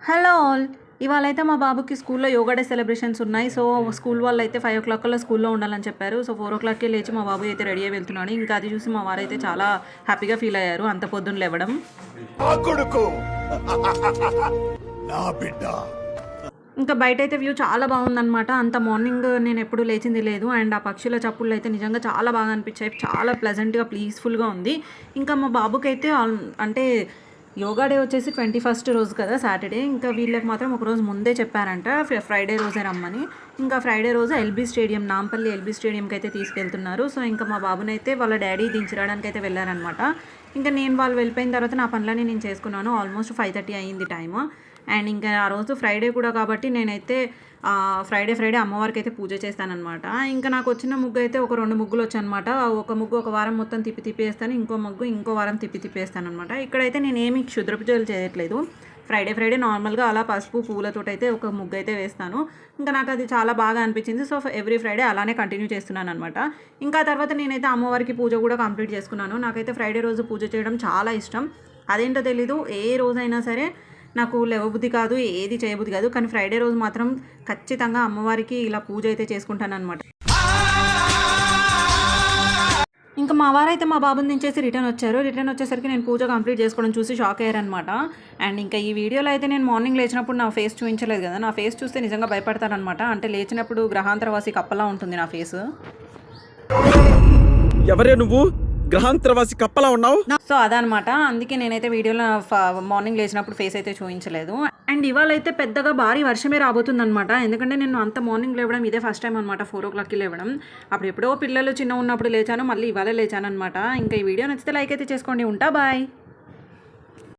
Hello all. ఇవాళైతే మా బాబుకి స్కూల్లో యోగా డే సెలబ్రేషన్స్ ఉన్నాయి. సో స్కూల్ వాళ్ళు అయితే 5:00 కల్లా స్కూల్లో ఉండాలని చెప్పారు. సో 4:00కే లేచి మా బాబు అయితే రెడీ అయ్యి వెళ్తున్నాడు. ఇంకా అది చూసి మా వారైతే చాలా హ్యాపీగా ఫీల్ అయ్యారు అంత పొద్దున్న లేవడం. ఇంకా బయట అయితే వ్యూ చాలా బాగుందన్నమాట. అంత మార్నింగ్ నేను ఎప్పుడు లేచింది లేదు. అండ్ ఆ పక్షుల చప్పుళ్ళు అయితే నిజంగా చాలా బాగా అనిపించాయి. చాలా ప్లెజెంట్గా పీస్ఫుల్గా ఉంది. ఇంకా మా బాబుకి అయితే అంటే యోగా డే వచ్చేసి 21st రోజు కదా, సాటర్డే. ఇంకా వీళ్ళకి మాత్రం ఒక రోజు ముందే చెప్పారంట ఫ్రైడే రోజే రమ్మని. ఇంకా ఫ్రైడే రోజు ఎల్బీ స్టేడియం, నాంపల్లి ఎల్బీ స్టేడియంకి అయితే తీసుకెళ్తున్నారు. సో ఇంకా మా బాబునైతే వాళ్ళ డాడీ దించడానికి అయితే వెళ్ళారనమాట. ఇంకా నేను వాళ్ళు వెళ్ళిపోయిన తర్వాత నా పనులని నేను చేసుకున్నాను. ఆల్మోస్ట్ 5:30 అయ్యింది టైము. అండ్ ఇంకా ఆ రోజు ఫ్రైడే కూడా కాబట్టి నేనైతే ఫ్రైడే అమ్మవారికి అయితే పూజ చేస్తానమాట. ఇంకా నాకు వచ్చిన ముగ్గు అయితే ఒక 2 ముగ్గులు వచ్చాయన్నమాట. ఒక ముగ్గు ఒక వారం మొత్తం తిప్పేస్తాను, ఇంకో ముగ్గు ఇంకో వారం తిప్పేస్తాను అనమాట. ఇక్కడైతే నేను ఏమి క్షుద్ర పూజలు చేయట్లేదు. ఫ్రైడే నార్మల్గా అలా పసుపు పూలతో అయితే ఒక ముగ్గు అయితే వేస్తాను. ఇంకా నాకు అది చాలా బాగా అనిపించింది. సో ఎవ్రీ ఫ్రైడే అలానే కంటిన్యూ చేస్తున్నాను అనమాట. ఇంకా తర్వాత నేనైతే అమ్మవారికి పూజ కూడా కంప్లీట్ చేసుకున్నాను. నాకైతే ఫ్రైడే రోజు పూజ చేయడం చాలా ఇష్టం. అదేంటో తెలీదు, ఏ రోజైనా సరే నాకు లేవబుద్ధి కాదు, ఏది చేయబుద్ధి కాదు. కానీ ఫ్రైడే రోజు మాత్రం ఖచ్చితంగా అమ్మవారికి ఇలా పూజ అయితే చేసుకుంటాను అనమాట. ఇంకా మా వారైతే మా బాబుని దించేసి రిటర్న్ వచ్చేసరికి నేను పూజ కంప్లీట్ చేసుకోవడం చూసి షాక్ అయ్యారనమాట. అండ్ ఇంకా ఈ వీడియోలో అయితే నేను మార్నింగ్ లేచినప్పుడు నా ఫేస్ చూపించలేదు కదా, నా ఫేస్ చూస్తే నిజంగా భయపడతారనమాట. అంటే లేచినప్పుడు గ్రహాంతరవాసి కప్పలా ఉంటుంది నా ఫేస్. ఎవరే నువ్వు? గ్రహాంతరవాసి కప్పలా ఉన్నావు. సో అదనమాట. అందుకే నేనైతే వీడియోలో మార్నింగ్ లేచినప్పుడు ఫేస్ అయితే చూపించలేదు. అండ్ ఇవాళ అయితే పెద్దగా భారీ వర్షమే రాబోతుందనమాట. ఎందుకంటే నేను అంత మార్నింగ్ లేవడం ఇదే ఫస్ట్ టైం అనమాట. 4:00కి లేవడం. అప్పుడు ఎప్పుడో పిల్లలు చిన్న ఉన్నప్పుడు లేచాను, మళ్ళీ ఇవాళ లేచాను అనమాట. ఇంకా ఈ వీడియో నచ్చితే లైక్ అయితే చేసుకోండి. ఉంటా, బాయ్.